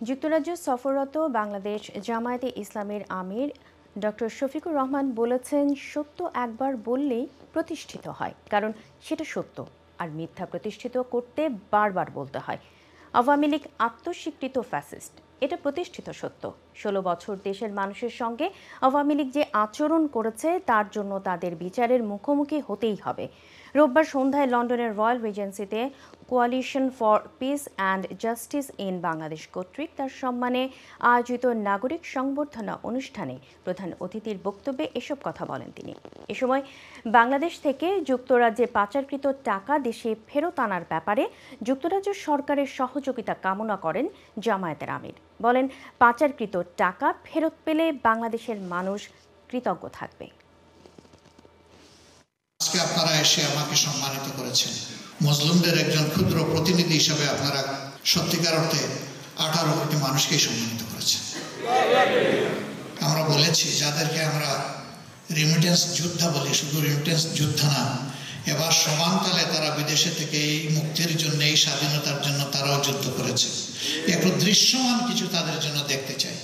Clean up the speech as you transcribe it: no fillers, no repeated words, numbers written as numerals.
যুক্তরাজ্য সফররত বাংলাদেশ জামায়াতে ইসলামীর আমির ডক্টর শফিকুর রহমান বলেছেন, সত্য একবার বললেই প্রতিষ্ঠিত হয়, কারণ সেটা সত্য, আর মিথ্যা প্রতিষ্ঠিত করতে বারবার বলতে হয়। আওয়ামী লীগ আত্মস্বীকৃত ফ্যাসিস্ট, এটা প্রতিষ্ঠিত সত্য। 16 বছর দেশের মানুষের সঙ্গে আওয়ামী লীগ যে আচরণ করেছে তার জন্য তাদের বিচারের মুখোমুখি হতেই হবে। রোববার সন্ধ্যায় লন্ডনের রয়্যাল রিজেন্সিতে Coalition for Peace and Justice in Bangladesh কর্তৃক তার সম্মানে আয়োজিত নাগরিক সংবর্ধনা অনুষ্ঠানে প্রধান অতিথির বক্তব্যে এসব কথা বলেন তিনি। এ সময় বাংলাদেশ থেকে যুক্তরাজ্যে পাচারকৃত টাকা দেশে ফেরত আনার ব্যাপারে যুক্তরাজ্য সরকারের সহযোগিতা কামনা করেন জামায়াতের আমির। বলেন, পাচারকৃত টাকা ফেরত পেলে বাংলাদেশের মানুষ কৃতজ্ঞ থাকবে। আজকে আপনারা এসে আমাকে সম্মানিত করেছেন। মুসলিমদের একজন ক্ষুদ্র প্রতিনিধি হিসেবে আপনারা সত্যিকার অর্থে 18 কোটি মানুষকে সম্মানিত করেছেন। আমরা বলেছি, যাদেরকে আমরা রিমিটেন্স যোদ্ধা বলি, শুধু রিমিটেন্স যোদ্ধা না, এবার সমানতালে তারা বিদেশে থেকে এই মুক্তির জন্য, এই স্বাধীনতার জন্য তারাও যুদ্ধ করেছে। একটু দৃশ্যমান কিছু তাদের জন্য দেখতে চাই।